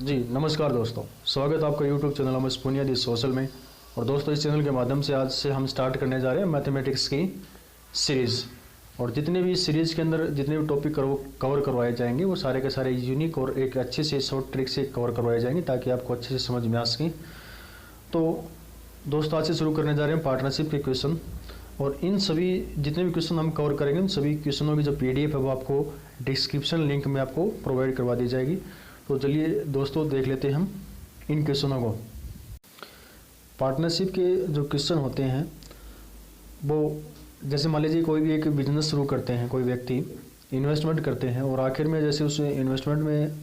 जी नमस्कार दोस्तों, स्वागत है आपका यूट्यूब चैनल अमस बुनियादी सोशल में। और दोस्तों, इस चैनल के माध्यम से आज से हम स्टार्ट करने जा रहे हैं मैथमेटिक्स की सीरीज़। और जितने भी सीरीज़ के अंदर जितने भी टॉपिक कवर करवाए जाएंगे वो सारे के सारे यूनिक और एक अच्छे से शॉर्ट ट्रिक से कवर करवाए जाएंगे ताकि आपको अच्छे से समझ में आ सके। तो दोस्तों, आज से शुरू करने जा रहे हैं पार्टनरशिप के क्वेश्चन। और इन सभी जितने भी क्वेश्चन हम कवर करेंगे उन सभी क्वेश्चनों की जो पीडीएफ है वो आपको डिस्क्रिप्शन लिंक में आपको प्रोवाइड करवा दी जाएगी। तो चलिए दोस्तों, देख लेते हैं हम इन क्वेश्चनों को। पार्टनरशिप के जो क्वेश्चन होते हैं वो, जैसे मान लीजिए कोई भी एक बिजनेस शुरू करते हैं, कोई व्यक्ति इन्वेस्टमेंट करते हैं और आखिर में जैसे उस इन्वेस्टमेंट में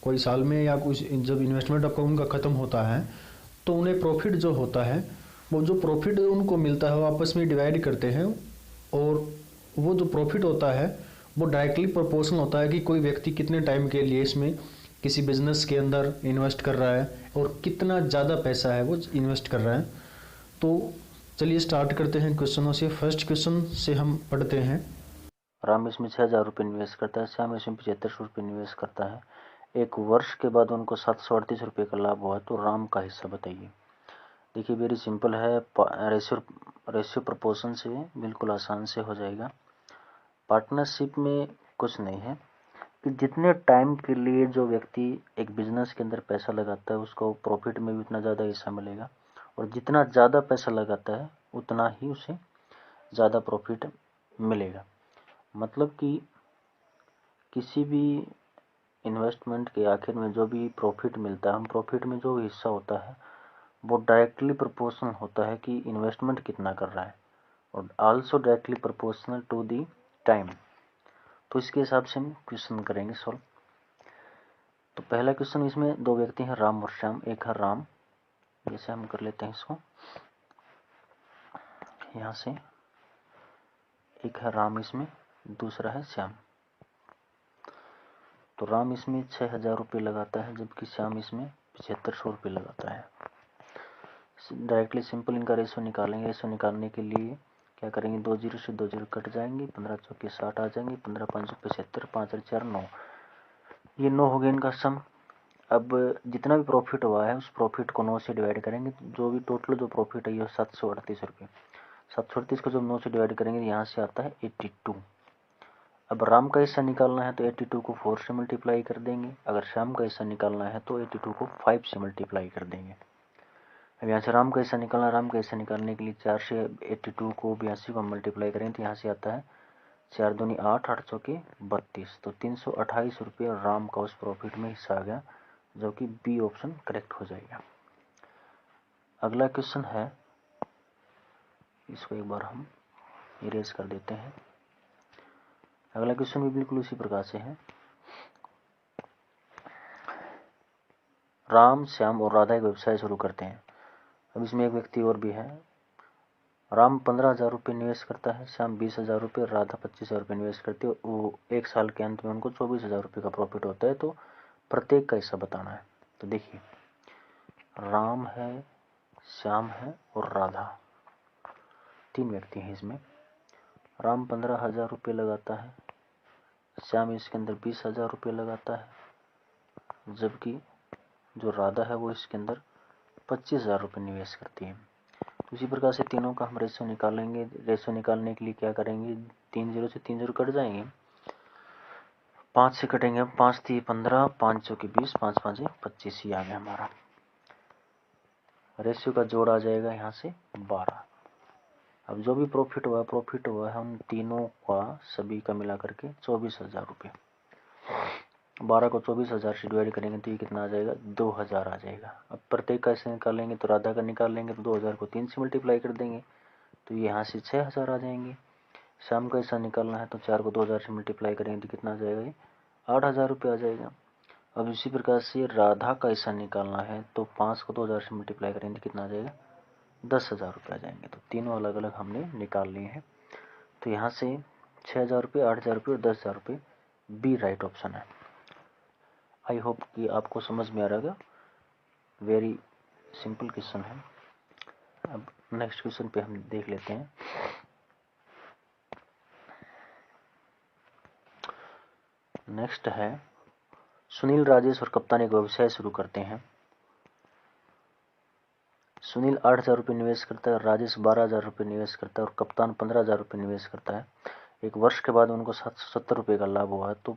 कोई साल में या कुछ जब इन्वेस्टमेंट आपका उनका ख़त्म होता है तो उन्हें प्रॉफिट जो होता है वो जो प्रॉफिट उनको मिलता है वो आपस में डिवाइड करते हैं। और वो जो प्रॉफिट होता है वो डायरेक्टली प्रोपोर्शनल होता है कि कोई व्यक्ति कितने टाइम के लिए इसमें किसी बिजनेस के अंदर इन्वेस्ट कर रहा है और कितना ज़्यादा पैसा है वो इन्वेस्ट कर रहा है। तो चलिए स्टार्ट करते हैं क्वेश्चनों से। फर्स्ट क्वेश्चन से हम पढ़ते हैं। राम इसमें 6,000 रुपये निवेश करता है, श्याम इसमें 7500 रुपये निवेश करता है। एक वर्ष के बाद उनको 738 रुपये का लाभ हुआ, तो राम का हिस्सा बताइए। देखिए, वेरी सिंपल है, रेशियो प्रपोर्शन से बिल्कुल आसान से हो जाएगा। पार्टनरशिप में कुछ नहीं है कि जितने टाइम के लिए जो व्यक्ति एक बिजनेस के अंदर पैसा लगाता है उसको प्रॉफिट में भी उतना ज़्यादा हिस्सा मिलेगा, और जितना ज़्यादा पैसा लगाता है उतना ही उसे ज़्यादा प्रॉफिट मिलेगा। मतलब कि किसी भी इन्वेस्टमेंट के आखिर में जो भी प्रॉफिट मिलता है, हम प्रॉफिट में जो हिस्सा होता है वो डायरेक्टली प्रोपोर्शनल होता है कि इन्वेस्टमेंट कितना कर रहा है, और also directly proportional to the time. तो इसके हिसाब से हम क्वेश्चन करेंगे सॉल्व। तो पहला क्वेश्चन, इसमें दो व्यक्ति हैं राम और श्याम। एक है राम, जैसे हम कर लेते हैं इसको यहाँ से, एक है राम इसमें, दूसरा है श्याम। तो राम इसमें 6,000 रुपये लगाता है जबकि श्याम इसमें 7500 रुपये लगाता है। डायरेक्टली सिंपल इनका रेशो निकालेंगे। रेशो निकालने के लिए क्या करेंगे, 2 जीरो से 2 जीरो कट जाएंगे, 15 चौके 60 आ जाएंगे, 15 5 75, 5 और 4 9, ये 9 हो गया इनका सम। अब जितना भी प्रॉफिट हुआ है उस प्रॉफिट को 9 से डिवाइड करेंगे, तो जो भी टोटल जो प्रॉफिट है ये 738 रुपये। 738 को जब 9 से डिवाइड करेंगे यहाँ से आता है 82। अब राम का हिस्सा निकालना है तो 82 को 4 से मल्टीप्लाई कर देंगे। अगर श्याम का हिस्सा निकालना है तो 82 को 5 से मल्टीप्लाई कर देंगे। अब यहाँ से राम का हिस्सा निकालना, राम का हिस्सा निकालने के लिए 4 से 82 को 82 को मल्टीप्लाई करें तो यहाँ से आता है 4 दूनी 8, 8 चौके 32। तो 328 रुपये राम का उस प्रॉफिट में हिस्सा आ गया, जो कि बी ऑप्शन करेक्ट हो जाएगा। अगला क्वेश्चन है, इसको एक बार हम इरेज कर देते हैं। अगला क्वेश्चन भी बिल्कुल उसी प्रकार से है। राम, श्याम और राधा एक व्यवसाय शुरू करते हैं। अब इसमें एक व्यक्ति और भी है। राम 15,000 रुपये निवेश करता है, श्याम 20,000 रुपये, राधा 25,000 रुपये निवेश करती है। वो एक साल के अंत में उनको 24,000 रुपये का प्रॉफिट होता है। तो प्रत्येक का हिस्सा बताना है। तो देखिए, राम है, श्याम है और राधा, 3 व्यक्ति हैं इसमें। राम 15,000 रुपये लगाता है, श्याम इसके अंदर 20,000 रुपये लगाता है, जबकि जो राधा है वो इसके अंदर 25,000 रुपये निवेश करती है। तो इसी प्रकार से तीनों का हम रेशो निकालेंगे। रेशो निकालने के लिए क्या करेंगे, 3 जीरो से 3 जीरो कट जाएंगे, 5 से कटेंगे। 5 3 15, 5 चौके 20, 5 5 25, ही आ गया हमारा। रेशियो का जोड़ आ जाएगा यहाँ से 12। अब जो भी प्रॉफिट हुआ है उन तीनों का सभी का मिला करके 24,000 रुपये। 12 को 24,000 से डिवाइड करेंगे तो ये कितना आ जाएगा, 2,000 आ जाएगा। अब प्रत्येक का ऐसे निकालेंगे तो राधा का निकाल लेंगे तो 2,000 को 3 से मल्टीप्लाई कर देंगे तो यहाँ से 6,000 आ जाएंगे। श्याम का ऐसा निकालना है तो 4 को 2,000 से मल्टीप्लाई करेंगे तो कितना आ जाएगा, ये 8,000 रुपये आ जाएगा। अब इसी प्रकार से राधा का ऐसा निकालना है तो 5 को 2,000 से मल्टीप्लाई करेंगे तो कितना आ जाएगा, 10,000 रुपये आ जाएंगे। तो तीनों अलग अलग हमने निकाल लिए हैं। तो यहाँ से 6,000 रुपये, 8,000 रुपये और 10,000 रुपये, बी राइट ऑप्शन है। आई होप कि आपको समझ में आ रहा होगा। वेरी सिंपल क्वेश्चन है। अब नेक्स्ट क्वेश्चन पे हम देख लेते हैं। नेक्स्ट है, सुनील, राजेश और कप्तान एक व्यवसाय शुरू करते हैं। सुनील 8,000 रुपये निवेश करता है, राजेश 12,000 रुपये निवेश करता है और कप्तान 15,000 रुपये निवेश करता है। एक वर्ष के बाद उनको 770 रुपये का लाभ हुआ है, तो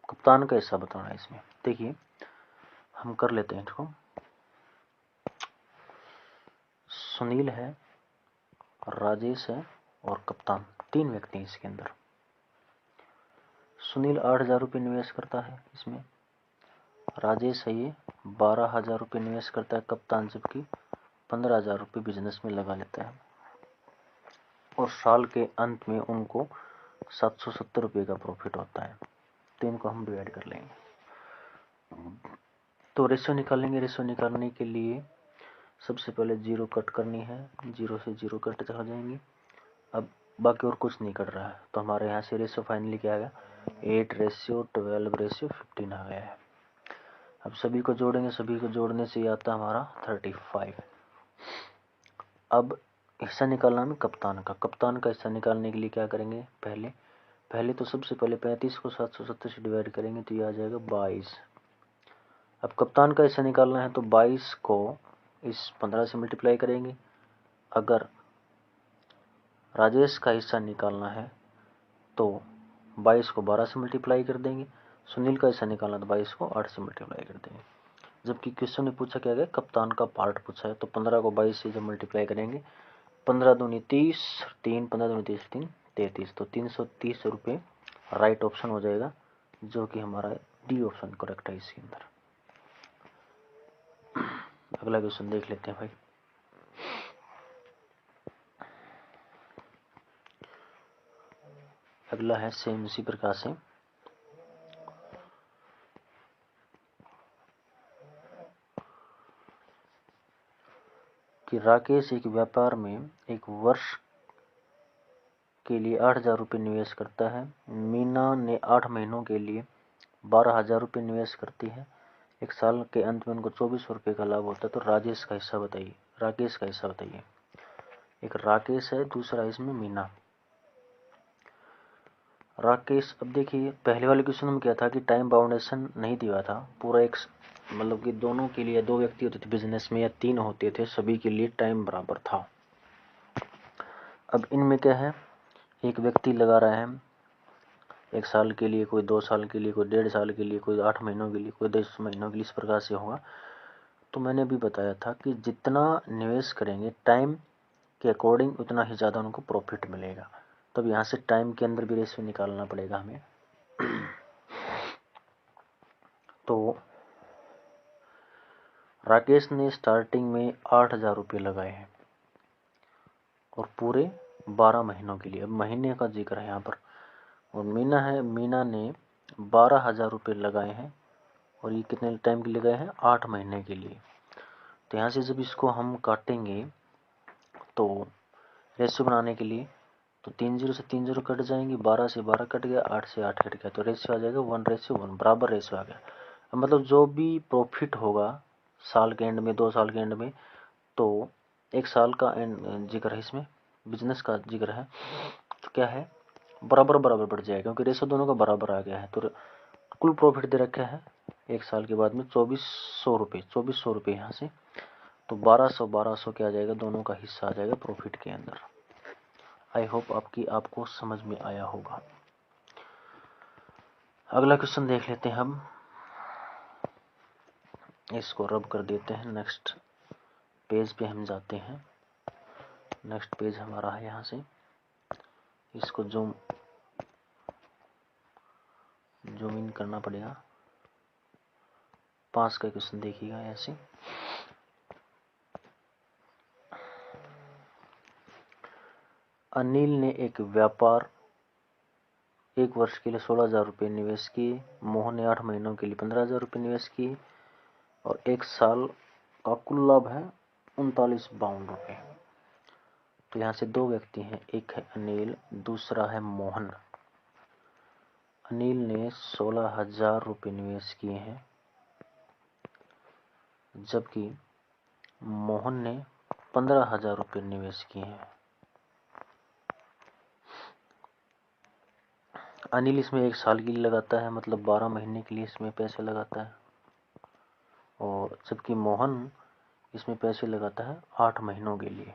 कप्तान का हिस्सा बताना है इसमें। देखिए हम कर लेते हैं इसको। सुनील है, राजेश है और कप्तान, 3 व्यक्ति हैं इसके अंदर। सुनील 8,000 रुपये निवेश करता है इसमें, राजेश है ये 12,000 रुपये निवेश करता है, कप्तान जबकि 15,000 रुपये बिजनेस में लगा लेता है और साल के अंत में उनको 770 रुपये का प्रॉफिट होता है। तो इनको हम डिवाइड कर लेंगे। तो रेशियो निकालेंगे। रेशियो निकालने के लिए सबसे पहले 0 कट करनी है, 0 से 0 कट जा जाएंगे। अब बाकी और कुछ नहीं कट रहा है, तो हमारे यहाँ से रेशियो फाइनली क्या आ गया, 8:12:15 आ गया है। अब सभी को जोड़ेंगे, सभी को जोड़ने से आता हमारा 35। अब हिस्सा निकालना हमें कप्तान का। कप्तान का हिस्सा निकालने के लिए क्या करेंगे, पहले तो सबसे पहले 35 को 770 से डिवाइड करेंगे तो ये आ जाएगा 22। अब कप्तान का हिस्सा निकालना है तो 22 को इस 15 से मल्टीप्लाई करेंगे। अगर राजेश का हिस्सा निकालना है तो 22 को 12 से मल्टीप्लाई कर देंगे। सुनील का हिस्सा निकालना तो 22 को 8 से मल्टीप्लाई कर देंगे। जबकि क्वेश्चन ने पूछा क्या गया, कप्तान का पार्ट पूछा है, तो 15 को 22 से जब मल्टीप्लाई करेंगे, 15 दूनी 30, 3 15 दूनी 30, 3 33, तो 330 रुपये राइट ऑप्शन हो जाएगा, जो कि हमारा डी ऑप्शन करेक्ट है इसके अंदर। अगला क्वेश्चन देख लेते हैं भाई। अगला है सेम इसी प्रकार से, कि राकेश एक व्यापार में एक वर्ष के लिए 8,000 रुपये निवेश करता है। मीना ने 8 महीनों के लिए 12,000 रुपये निवेश करती है। एक साल के अंत में उनको 2400 रुपये का लाभ होता है। तो राजेश का हिस्सा बताइए, राकेश का हिस्सा बताइए। एक राकेश है, दूसरा इसमें मीना। राकेश, अब देखिए पहले वाले क्वेश्चन में क्या था कि टाइम बाउंडेशन नहीं दिया था पूरा, एक मतलब कि दोनों के लिए 2 व्यक्ति होते थे बिजनेस में या 3 होते थे, सभी के लिए टाइम बराबर था। अब इनमें क्या है, एक व्यक्ति लगा रहा है 1 साल के लिए, कोई 2 साल के लिए, कोई 1.5 साल के लिए, कोई 8 महीनों के लिए, कोई 10 महीनों के लिए, इस प्रकार से होगा। तो मैंने भी बताया था कि जितना निवेश करेंगे टाइम के अकॉर्डिंग उतना ही ज़्यादा उनको प्रॉफिट मिलेगा। तब यहाँ से टाइम के अंदर भी रेशियो निकालना पड़ेगा हमें। तो राकेश ने स्टार्टिंग में 8,000 रुपये लगाए हैं और पूरे 12 महीनों के लिए, अब महीने का जिक्र है यहाँ पर। और मीना है, मीना ने 12,000 रुपये लगाए हैं और ये कितने टाइम के लिए लगाए हैं, 8 महीने के लिए। तो यहाँ से जब इसको हम काटेंगे तो रेशियो बनाने के लिए तो 3 0 से 3 0 कट जाएंगे, 12 से 12 कट गया, 8 से 8 कट गया, तो रेशियो आ जाएगा 1:1, बराबर रेशियो आ गया। अब मतलब जो भी प्रॉफिट होगा साल के एंड में, 2 साल के एंड में, तो 1 साल का जिक्र है इसमें, बिजनेस का जिक्र है, तो क्या है बराबर बराबर बढ़ जाएगा क्योंकि रेशियो दोनों का बराबर आ गया है। तो कुल प्रॉफिट दे रखा है 1 साल के बाद में 2400 रुपये, 2400 रुपये यहाँ से, तो 1200 क्या आ जाएगा, दोनों का हिस्सा आ जाएगा प्रॉफिट के अंदर। आई होप आपको समझ में आया होगा। अगला क्वेश्चन देख लेते हैं हम, इसको रब कर देते हैं। नेक्स्ट पेज पे हम जाते हैं। नेक्स्ट पेज हमारा है यहाँ से, इसको जूम इन करना पड़ेगा। 5 का क्वेश्चन देखिएगा ऐसे। अनिल ने एक व्यापार 1 वर्ष के लिए 16,000 रुपये निवेश किए। मोहन ने 8 महीनों के लिए 15,000 रुपये निवेश किए और 1 साल का कुल लाभ है 3952 रुपये। तो यहाँ से 2 व्यक्ति हैं, एक है अनिल, दूसरा है मोहन। अनिल ने 16,000 रुपये निवेश किए हैं जबकि मोहन ने 15,000 रुपये निवेश किए हैं। अनिल इसमें 1 साल के लिए लगाता है, मतलब 12 महीने के लिए इसमें पैसे लगाता है, और जबकि मोहन इसमें पैसे लगाता है 8 महीनों के लिए।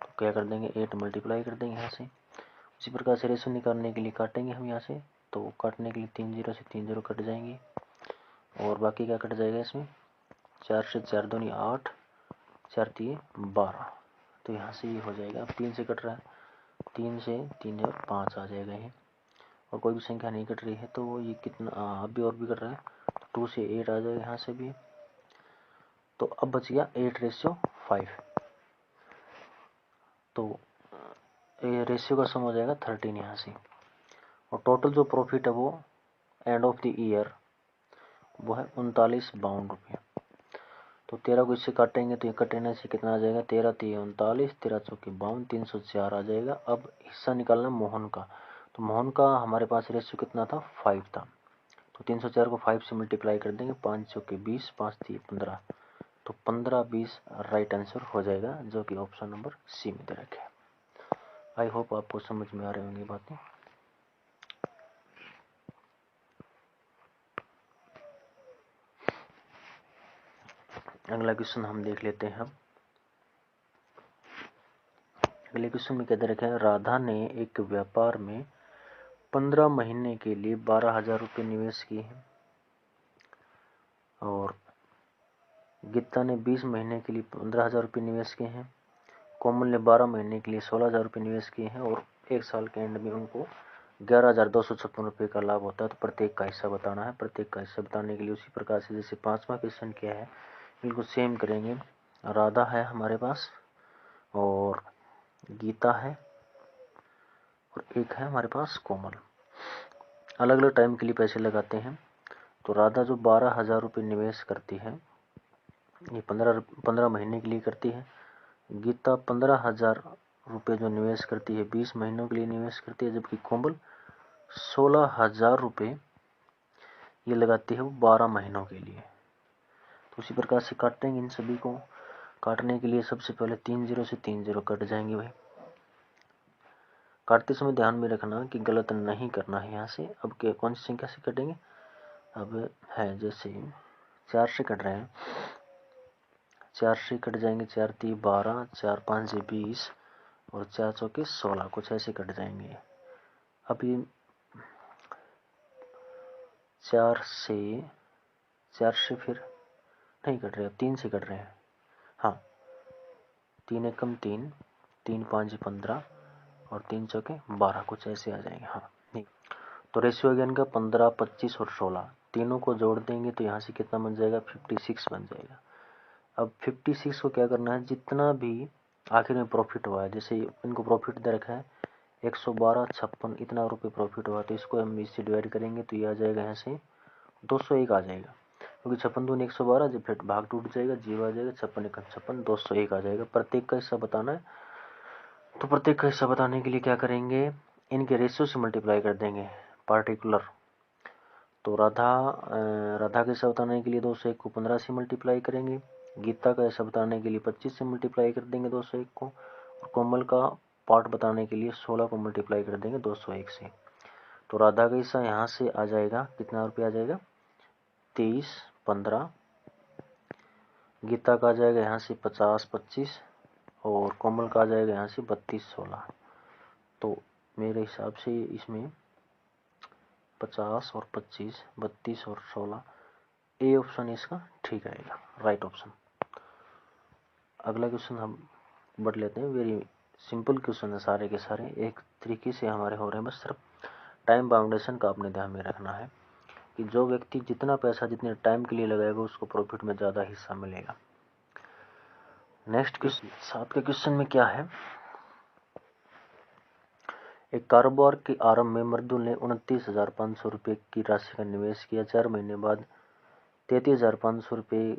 तो क्या कर देंगे, 8 मल्टीप्लाई कर देंगे यहाँ से। उसी प्रकार से रेशो निकालने के लिए काटेंगे हम यहाँ से, तो काटने के लिए 3 0 से 3 0 कट जाएंगे, और बाकी क्या कट जाएगा इसमें, 4 से 4 दूनी 8, 4 3 12। तो यहाँ से ये हो जाएगा, अब 3 से कट रहा है, 3 से 3 और 5 आ जाएगा ये, और कोई भी संख्या नहीं कट रही है तो ये कितना अभी और भी कट रहा है, तो 2 से 8 आ जाएगा यहाँ से भी। तो अब बच गया 8:5, तो ये रेशियो का सम हो जाएगा 13 यहाँ से। और टोटल जो प्रॉफिट है वो एंड ऑफ द ईयर वो है 39-52 रुपये। तो 13 को इससे काटेंगे तो ये कटने से कितना आ जाएगा, 13 3 39, 13 चौके 52, 304 आ जाएगा। अब हिस्सा निकालना मोहन का, तो मोहन का हमारे पास रेशियो कितना था, 5 था, तो 304 को 5 से मल्टीप्लाई कर देंगे, 5 चौके 20, 5 3 15, तो 15-20 राइट आंसर हो जाएगा, जो कि ऑप्शन नंबर सी में दे रखे हैं। आई होप आपको समझ में आ रही होंगी बातें। अगला क्वेश्चन हम देख लेते हैं। अगले क्वेश्चन में क्या दे रखा है, राधा ने एक व्यापार में 15 महीने के लिए 12,000 रुपये निवेश किए हैं, और गीता ने 20 महीने के लिए 15,000 रुपये निवेश किए हैं, कोमल ने 12 महीने के लिए 16,000 रुपये निवेश किए हैं, और 1 साल के एंड में उनको 11,256 रुपये का लाभ होता है। तो प्रत्येक का हिस्सा बताना है। प्रत्येक का हिस्सा बताने के लिए उसी प्रकार से जैसे 5वां क्वेश्चन क्या है बिल्कुल सेम करेंगे। राधा है हमारे पास, और गीता है, और एक है हमारे पास कोमल। अलग अलग टाइम के लिए पैसे लगाते हैं। तो राधा जो 12,000 रुपये निवेश करती है, ये 15 महीने के लिए करती है। गीता 15,000 रुपये जो निवेश करती है 20 महीनों के लिए निवेश करती है, जबकि कोमल 16,000 रुपये ये लगाती है वो 12 महीनों के लिए। तो उसी प्रकार से काटेंगे इन सभी को। काटने के लिए सबसे पहले 3 0 से 3 0 कट जाएंगे भाई। काटते समय ध्यान में रखना कि गलत नहीं करना है यहाँ से। अब क्या कौन सी संख्या से कटेंगे, अब है जैसे 4 से कट रहे हैं, 4 से कट जाएंगे, 4 3 12, 4 5 से 20, और 4 चौके 16, कुछ ऐसे कट जाएंगे। अब ये 4 से फिर नहीं कट रहे, अब 3 से कट रहे हैं। हाँ, 3 एकम 3, 3 5 15, और 3 चौके 12, कुछ ऐसे आ जाएंगे। हाँ नहीं, तो रेशियो अगेन का 15, 25 और 16 तीनों को जोड़ देंगे तो यहाँ से कितना बन जाएगा, 56 बन जाएगा। अब 56 को क्या करना है, जितना भी आखिर में प्रॉफिट हुआ है, जैसे इनको प्रॉफिट दे रखा है 112.56 इतना रुपये प्रॉफिट हुआ, तो इसको हम इससे डिवाइड करेंगे तो ये आ जाएगा यहाँ से 201 आ जाएगा, क्योंकि 56 दूनी 112, जब फिर भाग टूट जाएगा, जीरो आ जाएगा, 56 एकम 56, 201 आ जाएगा। प्रत्येक का हिस्सा बताना है। तो प्रत्येक का हिस्सा बताने के लिए क्या करेंगे, इनके रेशियो से मल्टीप्लाई कर देंगे पार्टिकुलर। तो राधा का हिस्सा बताने के लिए 201 को 15 से मल्टीप्लाई करेंगे, गीता का हिस्सा बताने के लिए 25 से मल्टीप्लाई कर देंगे 201 को, और कोमल का पार्ट बताने के लिए 16 को मल्टीप्लाई कर देंगे 201 से। तो राधा का हिस्सा यहाँ से आ जाएगा, कितना रुपये आ जाएगा, 23-15, गीता का आ जाएगा यहाँ से 50-25, और कोमल का आ जाएगा यहाँ से 32-16। तो मेरे हिसाब से इसमें 50 और 25, 32 और 16, ए ऑप्शन इसका ठीक रहेगा, राइट ऑप्शन। अगला क्वेश्चन हम बढ़ लेते हैं। वेरी सिंपल क्वेश्चन है, सारे के सारे एक तरीके से हमारे हो रहे हैं, बस सिर्फ टाइम बाउंडेशन का आपने ध्यान में रखना है कि जो व्यक्ति जितना पैसा जितने टाइम के लिए लगाएगा उसको प्रॉफिट में ज़्यादा हिस्सा मिलेगा। नेक्स्ट क्वेश्चन 7 के क्वेश्चन में क्या है, एक कारोबार के आरंभ में मृदुल ने 29,500 रुपये की राशि का निवेश किया। 4 महीने बाद 33,500 रुपये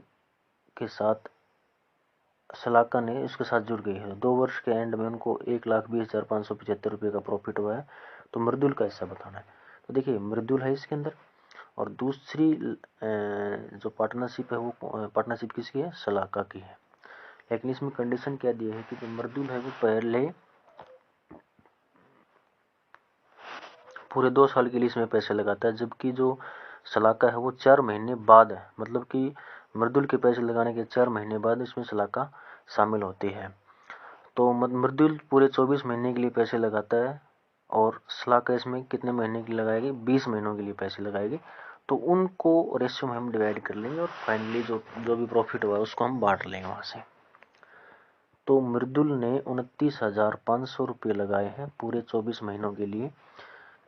के साथ सलाका ने उसके साथ जुड़ गई है। 2 वर्ष के एंड में उनको 1,20,575 रुपये का प्रॉफिट हुआ है। तो मृदुल का हिस्सा बताना है। तो देखिए मृदुल है इसके अंदर, और दूसरी जो पार्टनरशिप है वो पार्टनरशिप किसकी है, सलाका की है। लेकिन इसमें कंडीशन क्या दी है कि जो मृदुल है वो पूरे 2 साल के लिए इसमें पैसे लगाता है, जबकि जो शलाका है वो 4 महीने बाद है, मतलब कि मृदुल के पैसे लगाने के 4 महीने बाद इसमें शलाका शामिल होती है। तो मृदुल पूरे 24 महीने के लिए पैसे लगाता है और शलाका इसमें कितने महीने के लिए लगाएगी, 20 महीनों के लिए पैसे लगाएगी। तो उनको रेशियो में हम डिवाइड कर लेंगे और फाइनली जो भी प्रॉफिट हुआ उसको हम बांट लेंगे वहाँ से। तो मृदुल ने 29,500 रुपये लगाए हैं पूरे 24 महीनों के लिए,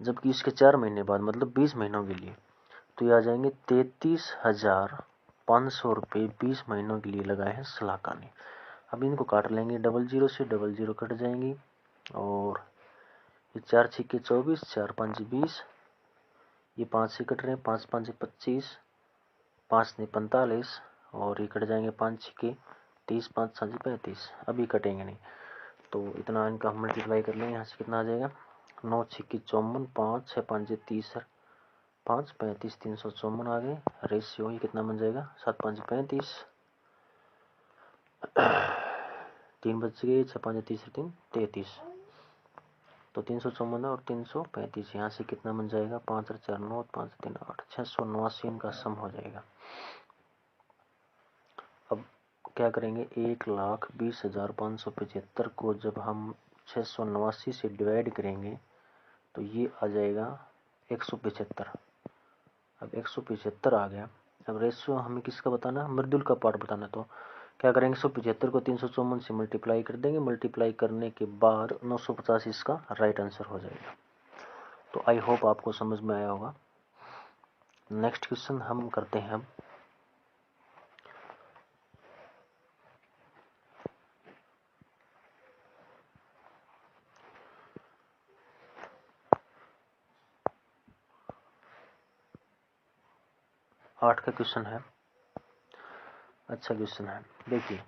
जबकि इसके 4 महीने बाद मतलब 20 महीनों के लिए तो ये आ जाएंगे 33,500 रुपये 20 महीनों के लिए लगाए हैं शलाका ने। अब इनको काट लेंगे, 00 से 00 कट जाएंगी और ये 4 छिक्के 24, 4 5 20, ये 5 से कट रहे हैं, 5 5 25, 5 ने 45 और ये कट जाएंगे 5 छिक्के 30, 5 7 35। अभी कटेंगे नहीं तो इतना इनका हम मल्टीप्लाई कर लेंगे। यहाँ से कितना आ जाएगा, 9 छिक्के 54, 5 6 5 30, 5 35 354 आ गए। रेशियो ये कितना बन जाएगा, 7 5 35, 3 बच गए, 6 5 30 3 33, तो 354 और 335। यहाँ से कितना बन जाएगा, 5 4 9 5 3 8, 689 इनका सम हो जाएगा। अब क्या करेंगे, 1,20,575 को जब हम 689 से डिवाइड करेंगे तो ये आ जाएगा 175। अब 175 आ गया। अब रेशियो हमें किसका बताना है, मृदुल का पार्ट बताना। तो क्या करेंगे, 175 को 354 से मल्टीप्लाई कर देंगे, मल्टीप्लाई करने के बाद 950 इसका राइट आंसर हो जाएगा। तो आई होप आपको समझ में आया होगा। नेक्स्ट क्वेश्चन हम करते हैं अब। आठ का क्वेश्चन है, अच्छा क्वेश्चन है। देखिए,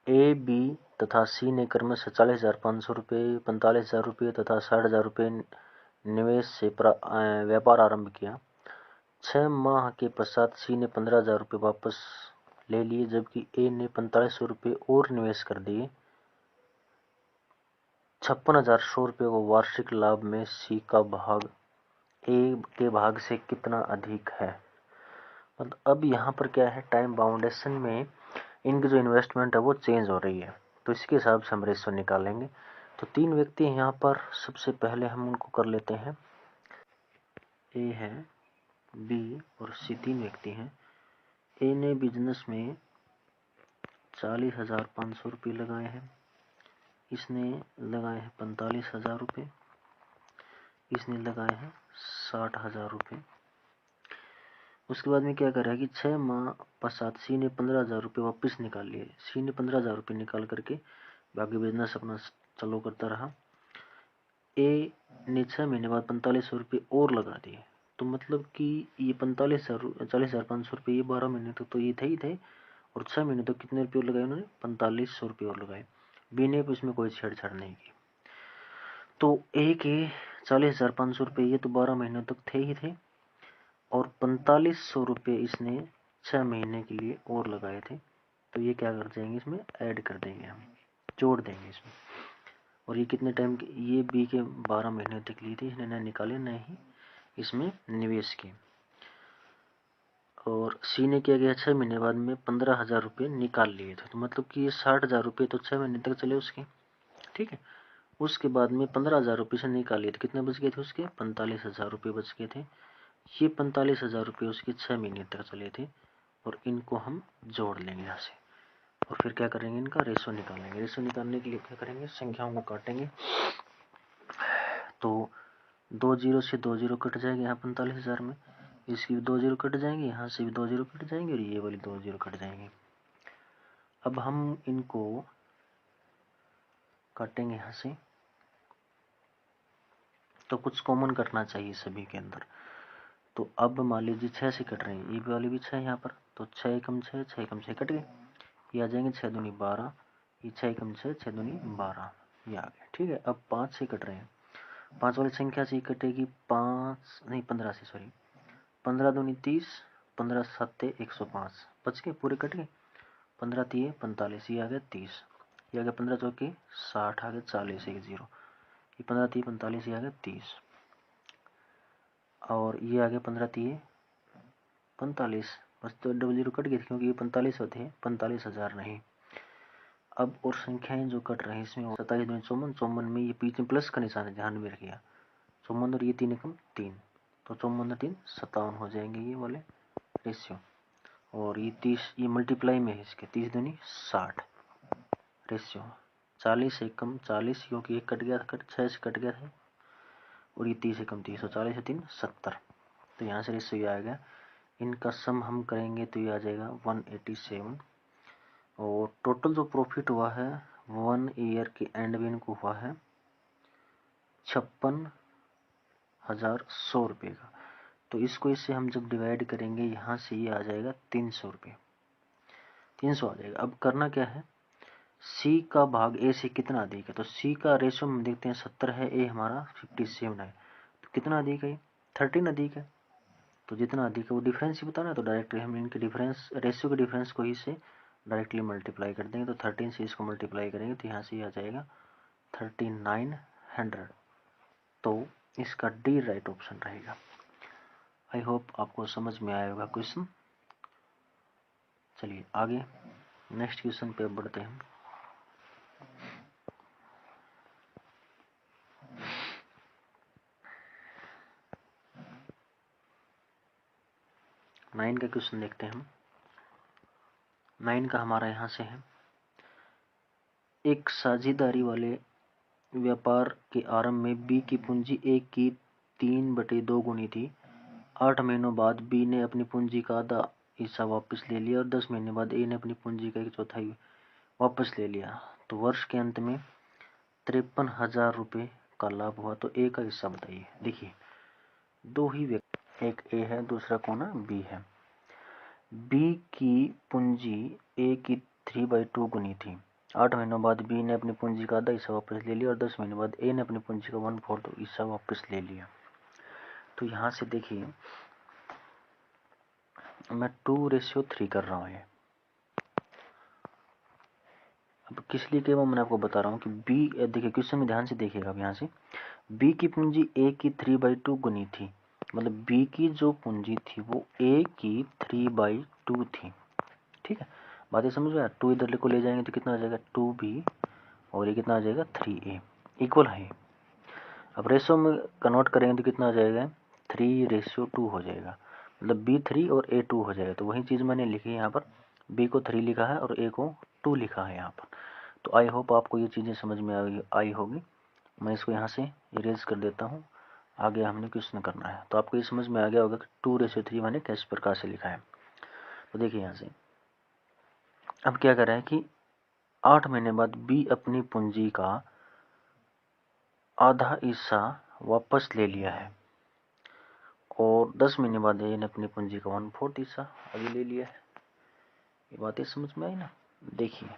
ए बी तथा सी ने क्रमशः 40,500 रुपये, 45,000 रुपये तथा 60,000 रुपये निवेश से व्यापार आरंभ किया। 6 माह के पश्चात सी ने 15,000 रुपये वापस ले लिए, जबकि ए ने 4500 रुपये और निवेश कर दिए। 56,100 रुपये को वार्षिक लाभ में सी का भाग ए के भाग से कितना अधिक है। मतलब अब यहाँ पर क्या है, टाइम बाउंडेशन में इनकी जो इन्वेस्टमेंट है वो चेंज हो रही है, तो इसके हिसाब से हम रेशो निकालेंगे। तो 3 व्यक्ति हैं यहाँ पर, सबसे पहले हम उनको कर लेते हैं। ए है, बी और सी, 3 व्यक्ति हैं। ए ने बिजनेस में 40,500 रुपये लगाए हैं, इसने लगाए हैं 45,000 रुपये, इसने लगाए हैं 60,000 रुपये। उसके बाद में क्या कर रहा है कि 6 माह पश्चात सी ने 15,000 रुपये वापस निकाल लिए। सी ने 15,000 रुपये निकाल करके बाकी बिजनेस अपना चालू करता रहा। ए ने 6 महीने बाद 4500 रुपये और लगा दिए। तो मतलब कि ये 40,500 रुपये ये 12 महीने तक तो ये थे ही थे, और 6 महीने तक कितने रुपये और लगाए उन्होंने, 4500 रुपये और लगाए। बी ने इसमें कोई छेड़छाड़ नहीं की। तो ए के 40,500 रुपये ये तो 12 महीने तक थे ही थे, और 4500 रुपये इसने 6 महीने के लिए और लगाए थे। तो ये क्या कर देंगे, इसमें ऐड कर देंगे, हम जोड़ देंगे इसमें। और ये कितने टाइम के, ये बी के 12 महीने तक लिए थे, इसने न निकाले न ही इसमें निवेश किए। और सी ने क्या किया, 6 महीने बाद में 15,000 रुपये निकाल लिए थे। तो मतलब कि ये 60,000 रुपये तो 6 महीने तक चले उसके, ठीक है। उसके बाद में 15,000 रुपये से निकाल लिए थे, कितने बच गए थे उसके, 45,000 रुपये बच गए थे। ये 45,000 रुपये उसके 6 महीने तक चले थे, और इनको हम जोड़ लेंगे यहाँ से, और फिर क्या करेंगे, इनका रेशो निकालेंगे। रेशो निकालने के लिए क्या करेंगे, संख्याओं को काटेंगे। तो 2 जीरो से 2 जीरो कट जाएंगे यहाँ 45,000 में, इसकी भी 2 जीरो कट जाएंगे, यहाँ से भी 2 जीरो कट जाएंगे, और ये वाली 2 जीरो कट जाएंगे। अब हम इनको काटेंगे यहाँ से, तो कुछ कॉमन करना चाहिए सभी के अंदर। तो अब मान लीजिए 6 से कट रहे हैं, ये वाली भी 6 यहाँ पर, तो 6 एकम 6, 6 एकम 6 कट गए, ये आ जाएंगे 6 दूनी 12, ये 6 एकम 6, 6 दूनी 12, ये आ गए, ठीक है। अब 5 से कट रहे हैं, 5 वाली संख्या से कटेगी 5 नहीं 15 से, सॉरी 15 दूनी 30, 15 सत्ते 105, बच के पूरे कट गए। 15 तिये 45, ये आ गया 30, ये आ गया 15 चौके 60, आ गया 40, 1 0। ये 15 3 45, ये आ गया 30, और ये आ गया 15 3 45, बस तो डबल जीरो कट गई थी क्योंकि ये 45 होते हैं, 45,000 नहीं। अब और संख्याएं जो कट रही हैं इसमें 27 में 54, 54 में ये पीछे प्लस का निशान है, ध्यान में रखिएगा। 54 और ये 3 एकम 3, तो 54 3 57 हो जाएंगे ये वाले रेशियो। और ये 30, ये मल्टीप्लाई में है इसके, 30 दूनी 60 रेशियो। 40 एकम 40, क्योंकि एक कट गया था, 6 से कट गया था, और ये 30 एकम 30, 40 3 70, तो यहाँ से रेशियो ये आएगा। इनका सम हम करेंगे तो ये आ जाएगा 187। और टोटल जो प्रॉफिट हुआ है 1 ईयर के एंड में इनको हुआ है 56,100 रुपये का। तो इसको इससे हम जब डिवाइड करेंगे यहाँ से ये आ जाएगा 300 रुपये, 300 आ जाएगा। अब करना क्या है, सी का भाग ए से कितना अधिक है, तो सी का रेशो हम देखते हैं 70 है, ए हमारा 57 है, तो कितना अधिक है, 13 अधिक है। तो जितना अधिक है वो डिफरेंस ही बताना है, तो डायरेक्टली हम इनके डिफरेंस, रेशियो के डिफरेंस को ही से डायरेक्टली मल्टीप्लाई कर देंगे। तो 13 से इसको मल्टीप्लाई करेंगे तो यहाँ से आ जाएगा 3900। तो इसका डी राइट ऑप्शन रहेगा। आई होप आपको समझ में आया होगा क्वेश्चन। चलिए आगे नेक्स्ट क्वेश्चन पे बढ़ते हैं। नाइन का क्वेश्चन देखते हैं हम। 9 का हमारा यहाँ से है, एक साझेदारी वाले व्यापार के आरंभ में बी की पूंजी ए की 3/2 गुनी थी। 8 महीनों बाद बी ने अपनी पूंजी का आधा हिस्सा वापस ले लिया और 10 महीने बाद ए ने अपनी पूंजी का 1/4 वापस ले लिया। तो वर्ष के अंत में 53,000 रुपये का लाभ हुआ। तो ए का हिस्सा बताइए। देखिए दो ही व्यक्ति, एक ए है दूसरा कौन है, बी है। बी की पूंजी ए की 3/2 गुनी थी। 8 महीनों बाद बी ने अपनी पूंजी का आधा हिस्सा वापस ले लिया और 10 महीने बाद ए ने अपनी पूंजी का 1/4 हिस्सा वापस ले लिया। तो यहाँ से देखिए मैं 2:3 कर रहा हूँ ये। अब किस लिए के वो मैंने आपको बता रहा हूँ कि बी, देखिए क्वेश्चन में ध्यान से देखिएगा। अब यहाँ से बी की पूंजी ए की 3/2 गुनी थी, मतलब बी की जो पूंजी थी वो ए की 3/2 थी। ठीक है, बातें समझ में आया। 2 इधर को ले जाएंगे तो कितना आ जाएगा 2b, और ये कितना आ जाएगा 3a, इक्वल है। अब रेशो में कन्वर्ट करेंगे तो कितना आ जाएगा 3:2 हो जाएगा, मतलब b3 और a2 हो जाएगा। तो वही चीज़ मैंने लिखी है यहाँ पर, b को 3 लिखा है और a को 2 लिखा है यहाँ पर। तो आई होप आपको ये चीज़ें समझ में आई होगी। मैं इसको यहाँ से इरेज कर देता हूँ, आगे हमने क्वेश्चन करना है। तो आपको ये समझ में आ गया होगा कि 2:3 मैंने किस प्रकार से लिखा है। तो देखिए यहाँ से अब क्या कर रहा है कि 8 महीने बाद बी अपनी पूंजी का आधा हिस्सा वापस ले लिया है और 10 महीने बाद ए ने अपनी पूंजी का 1/4 हिस्सा अभी ले लिया है। ये बातें समझ में आई ना। देखिए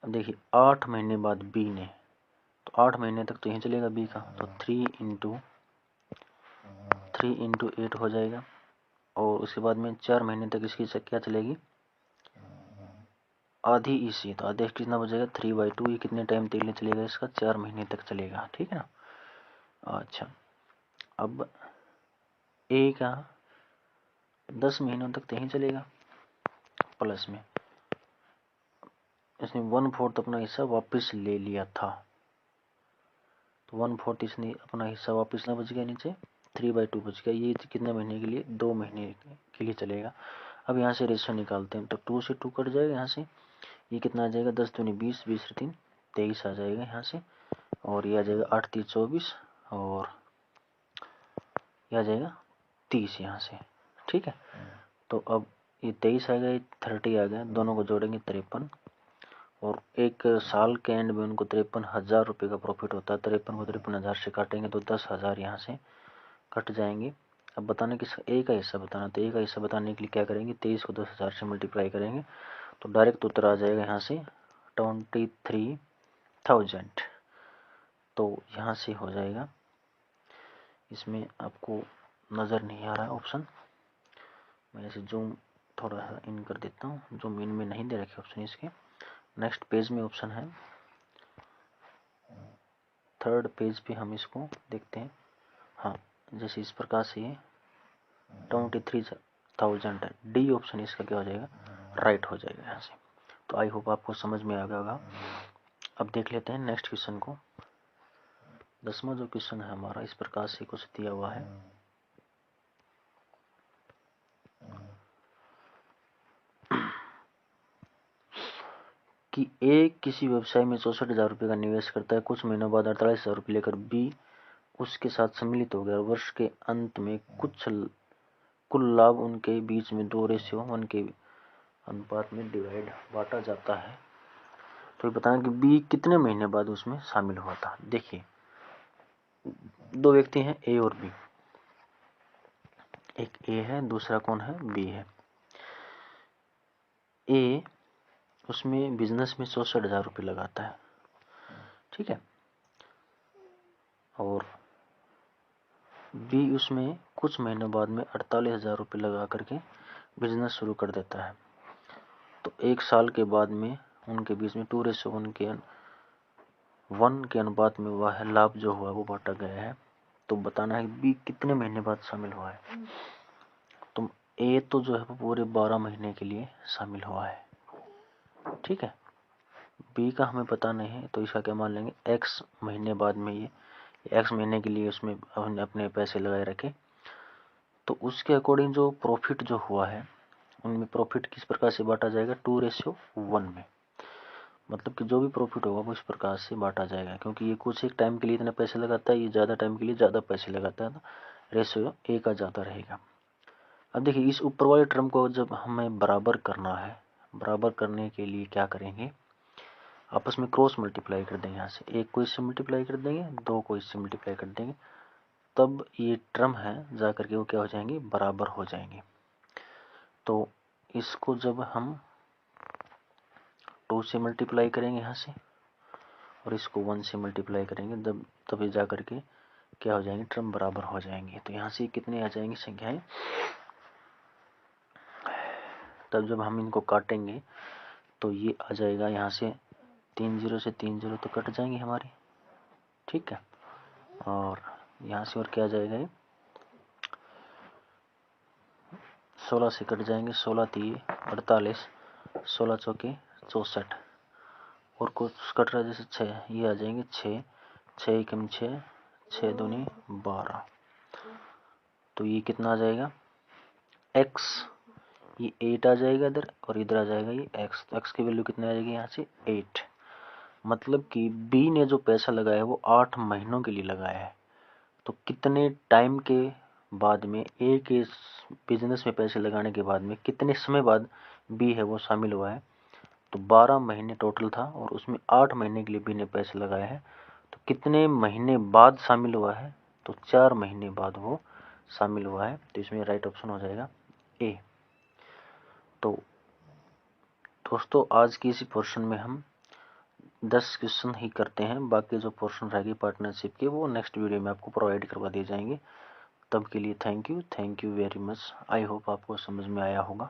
अब देखिए 8 महीने बाद बी ने, तो 8 महीने तक तो यहीं चलेगा बी का, तो 3 इंटू 8 हो जाएगा। और उसके बाद में 4 महीने तक इसकी क्या चलेगी, आधी इसी, तो आधे कितना बचेगा 3/2। ये कितने टाइम तक चलेगा इसका, 4 महीने तक चलेगा। ठीक है ना। अच्छा अब ए का 10 महीनों तक तो यहीं चलेगा, प्लस में इसने 1/4 अपना हिस्सा वापस ले लिया था, तो 1/4 इसने अपना हिस्सा वापस ना बच गया, नीचे 3/2 बच गया। ये कितने महीने के लिए, 2 महीने के लिए चलेगा। अब यहाँ से रेशो निकालते हैं, तो 2 से 2 कट जाएगा यहाँ से, ये कितना आ जाएगा 10 दूनी 20, 20 3 23 आ जाएगा यहाँ से, और ये आ जाएगा 8 3 24, और ये आ जाएगा 30 यहाँ से। ठीक है, तो अब ये 23 आ गया, 30 आ गया, दोनों को जोड़ेंगे 53, और एक साल के एंड में उनको 53,000 रुपये का प्रॉफिट होता है। 53 को 53,000 से काटेंगे तो 10,000 यहाँ से कट जाएंगे। अब बताना कि ए का हिस्सा बताना, तो ए का हिस्सा बताने के लिए क्या करेंगे, 23 को 10,000 से मल्टीप्लाई करेंगे तो डायरेक्ट उत्तर आ जाएगा यहाँ से 23,000। तो यहाँ से हो जाएगा, इसमें आपको नज़र नहीं आ रहा है ऑप्शन, मैं इसे जूम थोड़ा सा इन कर देता हूँ, जो मीन में नहीं दे रखे ऑप्शन इसके। नेक्स्ट पेज में ऑप्शन है, थर्ड पेज पे हम इसको देखते हैं। हाँ, जैसे इस प्रकार से ये 23,000 है, डी ऑप्शन इसका क्या हो जाएगा, राइट हो जाएगा यहाँ से। तो आई होप आपको समझ में आ गया होगा। अब देख लेते हैं नेक्स्ट क्वेश्चन को। 10वां जो क्वेश्चन है हमारा, इस प्रकार से कुछ दिया हुआ है। कि ए किसी व्यवसाय में 64,000 रुपये का निवेश करता है, कुछ महीनों बाद 48,000 रुपये लेकर बी उसके साथ सम्मिलित हो गया और वर्ष के अंत में कुल लाभ उनके बीच में 2:1 के अनुपात में बांटा जाता है। तो ये बताएं कि बी कितने महीने बाद उसमें शामिल हुआ था। देखिए, दो व्यक्ति हैं ए और बी, एक ए है, दूसरा कौन है, बी है। ए उसमें बिजनेस में 64,000 रुपये लगाता है, ठीक है, और बी उसमें कुछ महीनों बाद में 48,000 रुपये लगा करके बिजनेस शुरू कर देता है। तो एक साल के बाद में उनके बीच में 2:1 के अनुपात में वह लाभ जो हुआ वो बांटा गया है। तो बताना है बी कितने महीने बाद शामिल हुआ है। तो ए तो जो है वो पूरे 12 महीने के लिए शामिल हुआ है, ठीक है। बी का हमें पता नहीं है, तो इसका क्या मान लेंगे, एक्स महीने बाद में ये एक्स महीने के लिए उसमें अपने पैसे लगाए रखे। तो उसके अकॉर्डिंग जो प्रॉफिट जो हुआ है, उनमें प्रॉफिट किस प्रकार से बांटा जाएगा, 2:1 में। मतलब कि जो भी प्रॉफिट होगा वो इस प्रकार से बांटा जाएगा, क्योंकि ये कुछ एक टाइम के लिए इतने पैसे लगाता है, ये ज़्यादा टाइम के लिए ज़्यादा पैसे लगाता है, तो रेशियो ए का ज़्यादा रहेगा। अब देखिए, इस ऊपर वाले टर्म को जब हमें बराबर करना है, बराबर करने के लिए क्या करेंगे, आपस में क्रॉस मल्टीप्लाई कर देंगे। यहाँ से एक को इससे मल्टीप्लाई कर देंगे, दो को इससे मल्टीप्लाई कर देंगे, तब ये टर्म है जा करके वो क्या हो जाएंगे, बराबर हो जाएंगे। तो इसको जब हम 2 से मल्टीप्लाई करेंगे यहाँ से, और इसको 1 से मल्टीप्लाई करेंगे, तब ये जा करके क्या हो जाएंगे, टर्म बराबर हो जाएंगे। तो यहाँ से कितने आ जाएंगी संख्याएं, तब जब हम इनको काटेंगे तो ये आ जाएगा यहाँ से 3 0 से 3 0 तो कट जाएंगे हमारी, ठीक है। और यहाँ से और क्या आ जाएगा, ये 16 से कट जाएंगे, 16 3 48, 16 चौके 64, और कुछ कट रहा है जैसे 6, ये आ जाएंगे 6, 6 एकम 6, 6 दूनी 12। तो ये कितना आ जाएगा, x, ये 8 आ जाएगा इधर, और इधर आ जाएगा ये x। तो x की वैल्यू कितनी आ जाएगी यहाँ से 8। मतलब कि b ने जो पैसा लगाया है वो 8 महीनों के लिए लगाया है। तो कितने टाइम के बाद में ए के बिजनेस में पैसे लगाने के बाद में कितने समय बाद बी है वो शामिल हुआ है, तो 12 महीने टोटल था, और उसमें 8 महीने के लिए बी ने पैसे लगाए हैं। तो कितने महीने बाद शामिल हुआ है, तो 4 महीने बाद वो शामिल हुआ है। तो इसमें राइट ऑप्शन हो जाएगा ए। तो दोस्तों, आज की इसी पोर्शन में हम 10 क्वेश्चन ही करते हैं, बाकी जो पोर्शन रहेगी पार्टनरशिप के वो नेक्स्ट वीडियो में आपको प्रोवाइड करवा दिए जाएंगे। तब के लिए thank you very much. I hope आपको समझ में आया होगा।